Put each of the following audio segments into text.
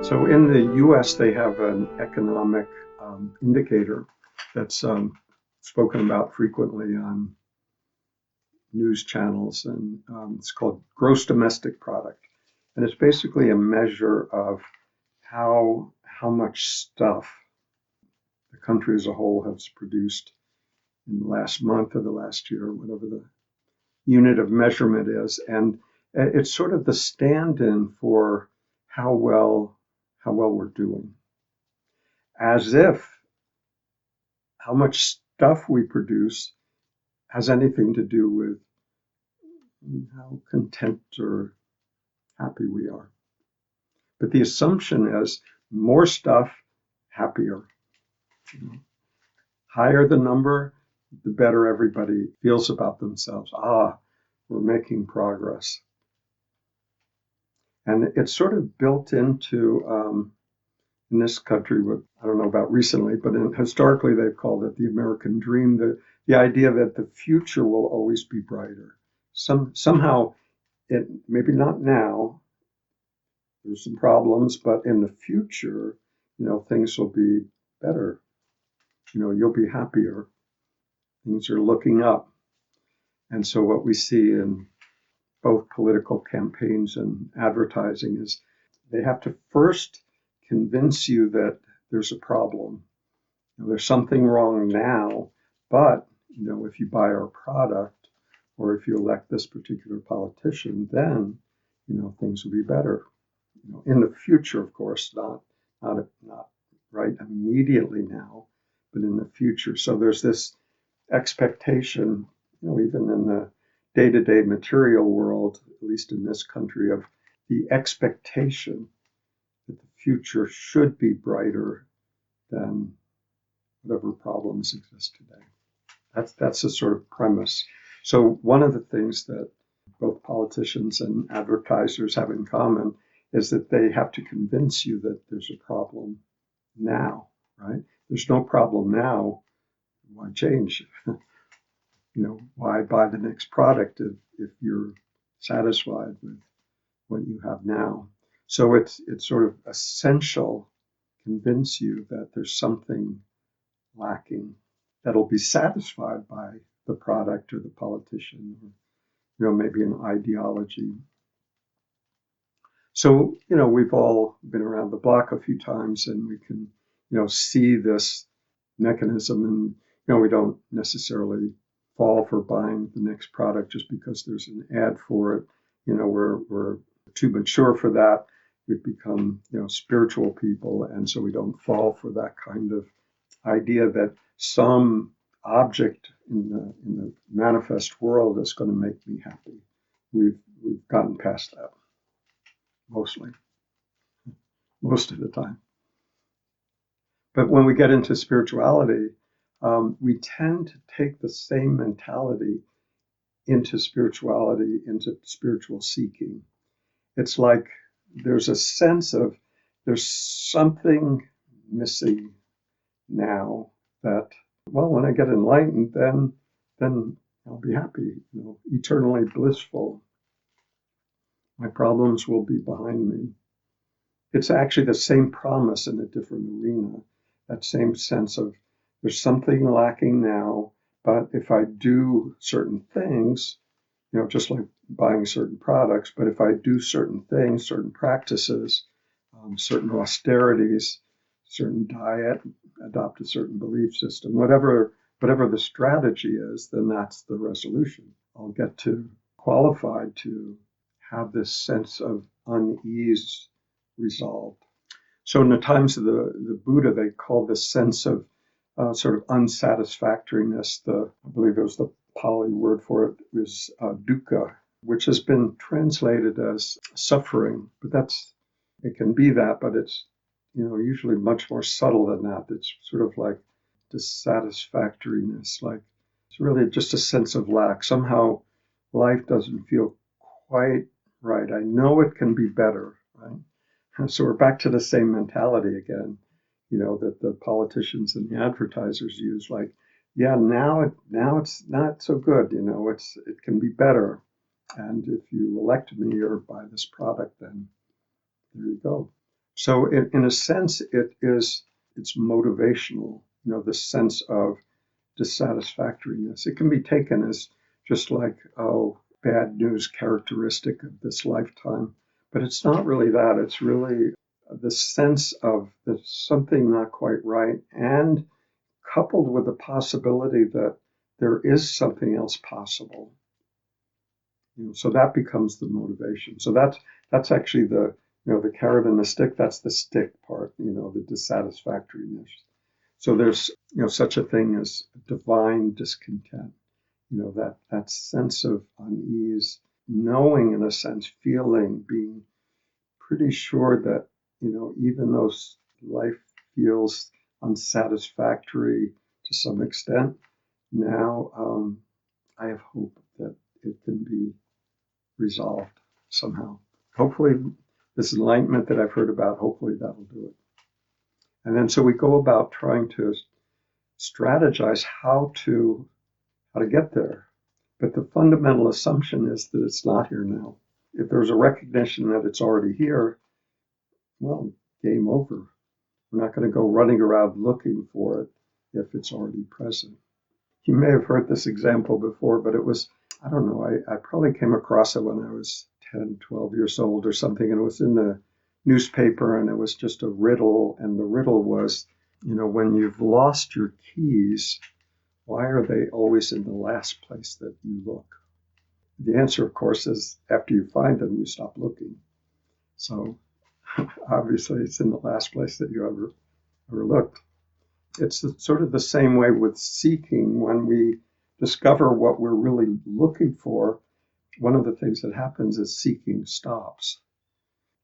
So in the US, they have an economic indicator that's spoken about frequently on news channels, and it's called gross domestic product. And it's basically a measure of how much stuff the country as a whole has produced in the last month or the last year, whatever the unit of measurement is. And it's sort of the stand-in for how well we're doing, as if how much stuff we produce has anything to do with how content or happy we are. But the assumption is more stuff, happier. Higher the number, the better everybody feels about themselves. We're making progress. And it's sort of built into, in this country, what I don't know about recently, but historically they've called it the American dream, the idea that the future will always be brighter. Somehow, it maybe not now, there's some problems, but in the future, things will be better. You'll be happier. Things are looking up. And so what we see in both political campaigns and advertising is they have to first convince you that there's a problem. There's something wrong now, but if you buy our product or if you elect this particular politician, then things will be better. In the future, of course, not right immediately now, but in the future. So there's this expectation, even in the day-to-day material world, at least in this country, of the expectation that the future should be brighter than whatever problems exist today. That's the sort of premise. So one of the things that both politicians and advertisers have in common is that they have to convince you that there's a problem now, right? There's no problem now. Why change? Why buy the next product if you're satisfied with what you have now? So it's sort of essential to convince you that there's something lacking that'll be satisfied by the product or the politician, or maybe an ideology. So we've all been around the block a few times, and we can see this mechanism, and we don't necessarily fall for buying the next product just because there's an ad for it. We're too mature for that. We've become spiritual people, and so we don't fall for that kind of idea that some object in the manifest world is going to make me happy. We've gotten past that most of the time. But when we get into spirituality, we tend to take the same mentality into spirituality, into spiritual seeking. It's like there's a sense of there's something missing now that, well, when I get enlightened, then I'll be happy, eternally blissful. My problems will be behind me. It's actually the same promise in a different arena, that same sense of there's something lacking now, but if I do certain things, just like buying certain products, but if I do certain things, certain practices, certain austerities, certain diet, adopt a certain belief system, whatever the strategy is, then that's the resolution. I'll get to qualify to have this sense of unease resolved. So in the times of the Buddha, they call this sense of sort of unsatisfactoriness, I believe it was the Pali word for it, was dukkha, which has been translated as suffering. But it can be that, but it's usually much more subtle than that. It's sort of like dissatisfactoriness, like it's really just a sense of lack. Somehow life doesn't feel quite right. I know it can be better, right? So we're back to the same mentality again, that the politicians and the advertisers use, like, yeah, now it's not so good, it can be better. And if you elect me or buy this product, then there you go. So in a sense, it's motivational, the sense of dissatisfactoriness. It can be taken as just like, oh, bad news characteristic of this lifetime. But it's not really that. It's really the sense of there's something not quite right, and coupled with the possibility that there is something else possible. So that becomes the motivation. So that's actually the carrot and the stick. That's the stick part. The dissatisfactoriness. So there's such a thing as divine discontent. That sense of unease, knowing in a sense, feeling, being pretty sure that even though life feels unsatisfactory to some extent, now I have hope that it can be resolved somehow. Hopefully, this enlightenment that I've heard about, hopefully that'll do it. And then so we go about trying to strategize how to get there. But the fundamental assumption is that it's not here now. If there's a recognition that it's already here, well, game over. We're not going to go running around looking for it if it's already present. You may have heard this example before, but it was, I don't know, I probably came across it when I was 10, 12 years old or something, and it was in the newspaper, and it was just a riddle, and the riddle was, when you've lost your keys, why are they always in the last place that you look? The answer, of course, is after you find them, you stop looking. So obviously, it's in the last place that you ever looked. It's sort of the same way with seeking. When we discover what we're really looking for, one of the things that happens is seeking stops.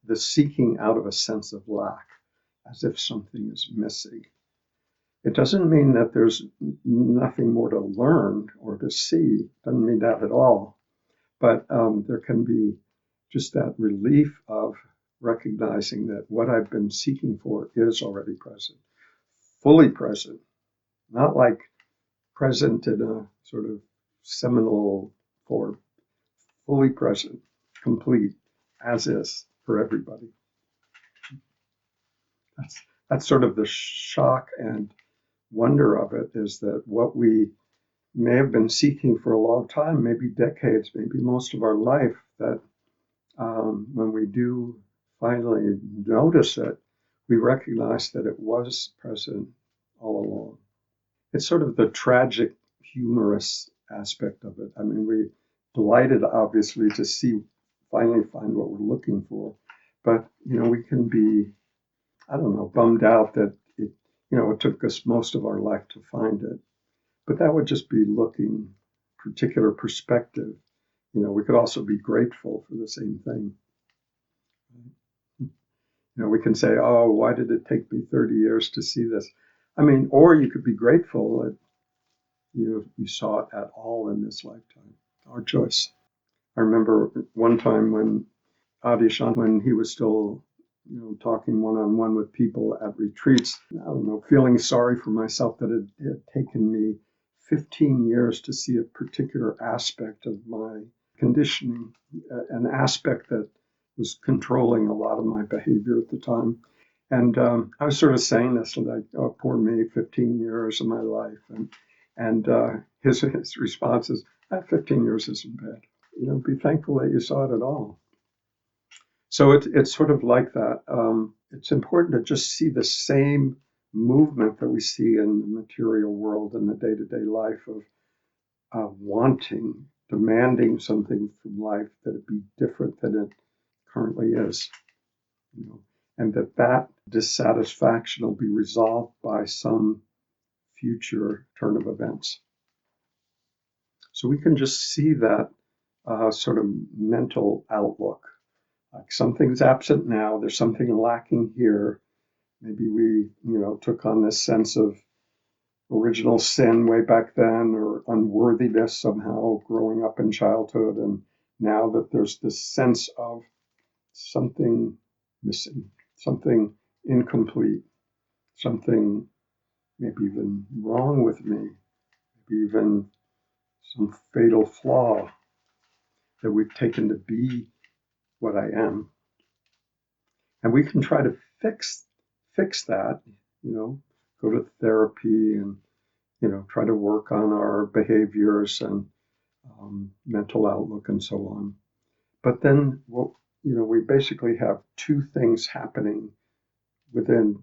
The seeking out of a sense of lack, as if something is missing. It doesn't mean that there's nothing more to learn or to see. It doesn't mean that at all. But there can be just that relief of recognizing that what I've been seeking for is already present, fully present, not like present in a sort of seminal form, fully present, complete, as is for everybody. That's sort of the shock and wonder of it, is that what we may have been seeking for a long time, maybe decades, maybe most of our life, that when we do finally notice it, we recognize that it was present all along. It's sort of the tragic, humorous aspect of it. I mean, we're delighted, obviously, to finally find what we're looking for. But, we can be, I don't know, bummed out that it took us most of our life to find it. But that would just be looking particular perspective. We could also be grateful for the same thing. We can say, oh, why did it take me 30 years to see this? I mean, or you could be grateful that you saw it at all in this lifetime. Our choice. I remember one time when Adyashanti, when he was still, talking one-on-one with people at retreats, I don't know, feeling sorry for myself that it had taken me 15 years to see a particular aspect of my conditioning, an aspect that was controlling a lot of my behavior at the time. And I was sort of saying this, like, oh, poor me, 15 years of my life. And his response is, 15 years isn't bad. Be thankful that you saw it at all. So it's sort of like that. It's important to just see the same movement that we see in the material world and the day-to-day life of wanting, demanding something from life that it be different than it currently is. And that dissatisfaction will be resolved by some future turn of events. So we can just see that sort of mental outlook. Like something's absent now, there's something lacking here. Maybe we, took on this sense of original sin way back then, or unworthiness somehow growing up in childhood. And now that there's this sense of something missing, something incomplete, something maybe even wrong with me, maybe even some fatal flaw that we've taken to be what I am. And we can try to fix that, go to therapy and, try to work on our behaviors and mental outlook and so on. But then, we basically have two things happening within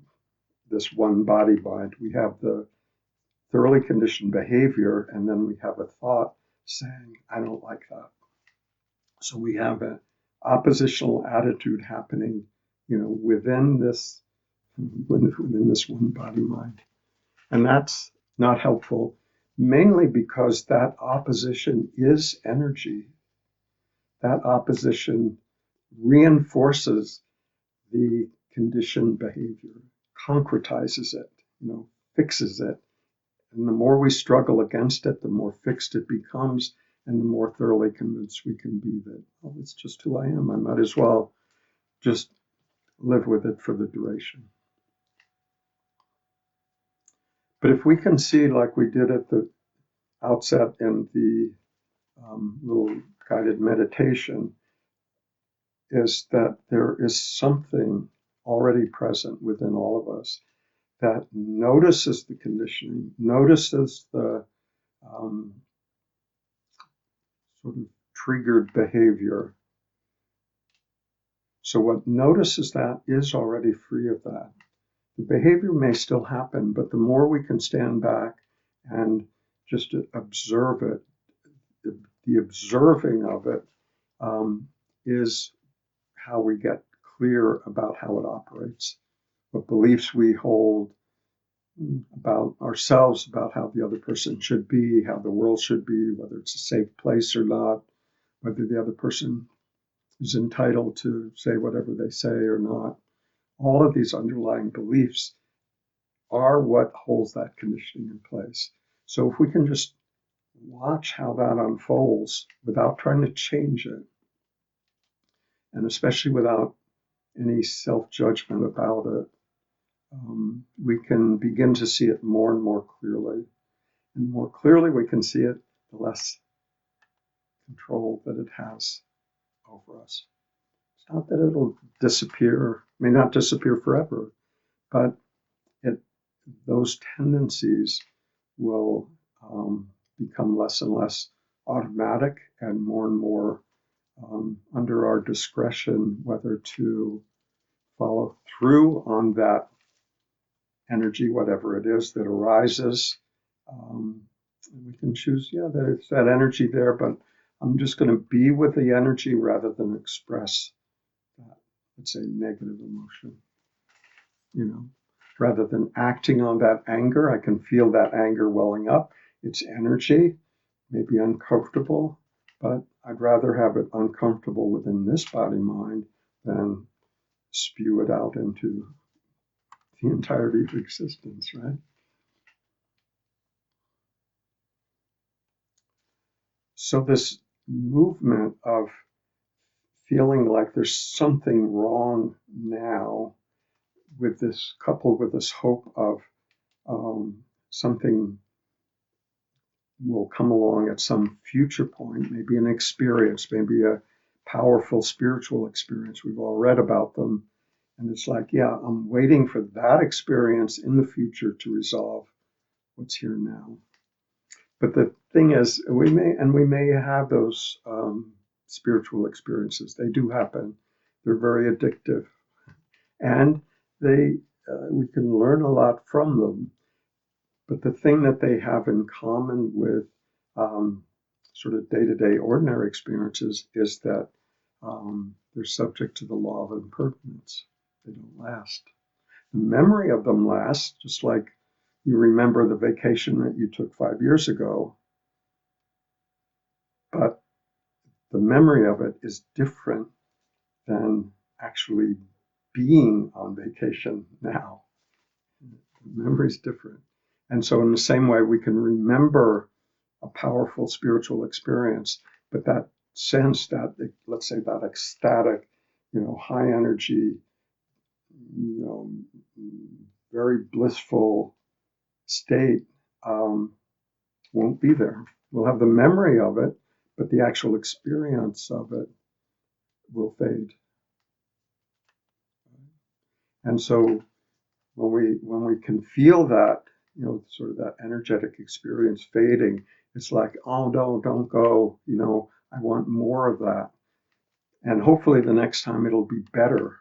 this one body mind. We have the thoroughly conditioned behavior, and then we have a thought saying, I don't like that. So we have an oppositional attitude happening, within this one body mind. And that's not helpful, mainly because that opposition is energy. That opposition reinforces the conditioned behavior, concretizes it, fixes it. And the more we struggle against it, the more fixed it becomes, and the more thoroughly convinced we can be that, oh, it's just who I am. I might as well just live with it for the duration. But if we can see, like we did at the outset in the little guided meditation, is that there is something already present within all of us that notices the conditioning, notices the sort of triggered behavior. So what notices that is already free of that. The behavior may still happen, but the more we can stand back and just observe it, the observing of it is how we get clear about how it operates, what beliefs we hold about ourselves, about how the other person should be, how the world should be, whether it's a safe place or not, whether the other person is entitled to say whatever they say or not. All of these underlying beliefs are what holds that conditioning in place. So if we can just watch how that unfolds without trying to change it, and especially without any self-judgment about it, we can begin to see it more and more clearly. And the more clearly we can see it, the less control that it has over us. It's not that it'll disappear, may not disappear forever, but those tendencies will become less and less automatic and more under our discretion whether to follow through on that energy, whatever it is that arises. We can choose, that it's that energy there, but I'm just going to be with the energy rather than express that, let's say, negative emotion. Rather than acting on that anger, I can feel that anger welling up. It's energy, maybe uncomfortable, but I'd rather have it uncomfortable within this body-mind than spew it out into the entirety of existence, right? So this movement of feeling like there's something wrong now, with this coupled with this hope of something will come along at some future point, maybe an experience, maybe a powerful spiritual experience. We've all read about them. And it's like, I'm waiting for that experience in the future to resolve what's here now. But the thing is, we may have those spiritual experiences. They do happen. They're very addictive. And we can learn a lot from them. But the thing that they have in common with sort of day-to-day ordinary experiences is that they're subject to the law of impermanence. They don't last. The memory of them lasts, just like you remember the vacation that you took 5 years ago, but the memory of it is different than actually being on vacation now. The memory is different. And so in the same way, we can remember a powerful spiritual experience, but that sense, that, let's say, that ecstatic, high energy, very blissful state won't be there. We'll have the memory of it, but the actual experience of it will fade. And so when we can feel that, sort of that energetic experience fading, it's like, oh no, don't go, I want more of that. And hopefully the next time it'll be better,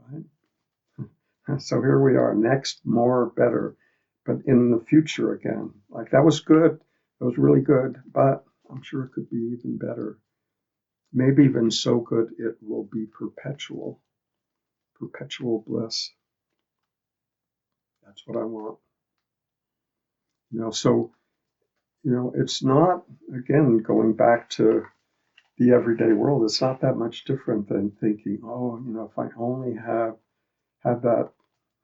right? So here we are, next, more, better, but in the future again. Like that was good, that was really good, but I'm sure it could be even better. Maybe even so good it will be perpetual bliss. That's what I want. So, it's not, again, going back to the everyday world, it's not that much different than thinking, oh, if I only had that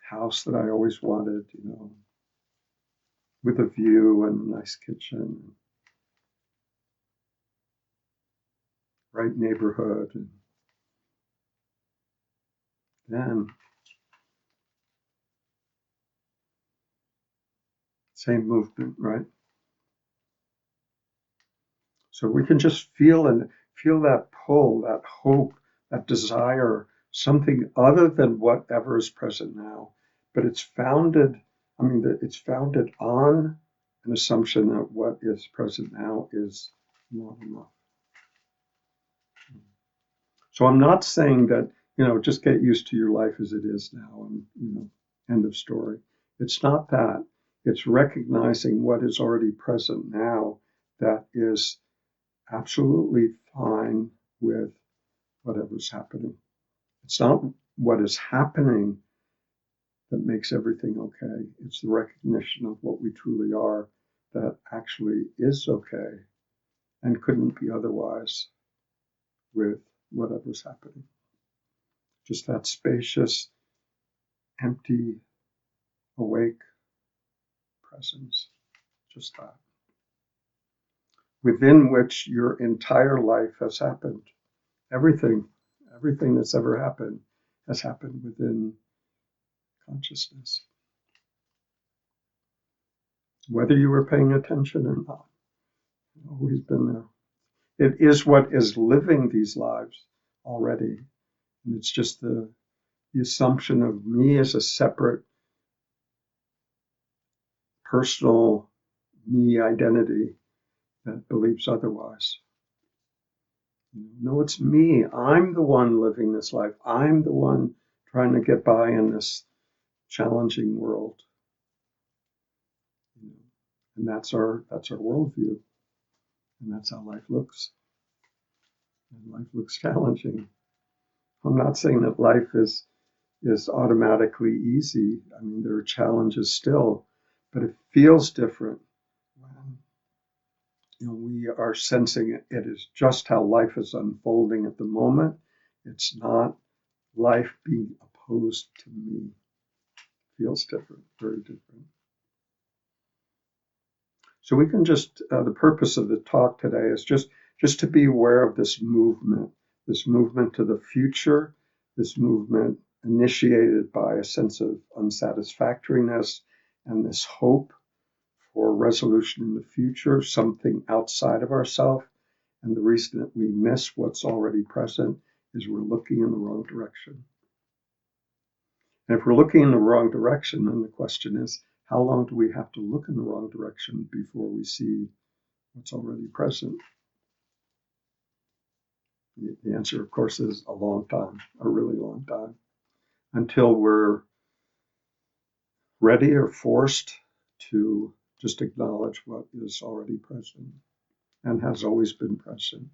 house that I always wanted, with a view and a nice kitchen, right neighborhood, and then same movement, right? So we can just feel that pull, that hope, that desire, something other than whatever is present now. But it's founded, it's founded on an assumption that what is present now is not enough. So I'm not saying that, just get used to your life as it is now and, end of story. It's not that. It's recognizing what is already present now that is absolutely fine with whatever's happening. It's not what is happening that makes everything okay. It's the recognition of what we truly are that actually is okay and couldn't be otherwise with whatever's happening. Just that spacious, empty, awake presence. Just that. Within which your entire life has happened. Everything that's ever happened has happened within consciousness. Whether you were paying attention or not, always been there. It is what is living these lives already. And it's just the assumption of me as a separate personal me identity that believes otherwise. No, it's me. I'm the one living this life. I'm the one trying to get by in this challenging world. And that's our worldview. And that's how life looks. And life looks challenging. I'm not saying that life is automatically easy. There are challenges still, but it feels different when we are sensing it is just how life is unfolding at the moment. It's not life being opposed to me. It feels different, very different. So we can just, the purpose of the talk today is just to be aware of this movement to the future, this movement initiated by a sense of unsatisfactoriness and this hope for resolution in the future, something outside of ourselves. And the reason that we miss what's already present is we're looking in the wrong direction. And if we're looking in the wrong direction, then the question is, how long do we have to look in the wrong direction before we see what's already present? The answer, of course, is a long time, a really long time, until we're ready or forced to just acknowledge what is already present and has always been present.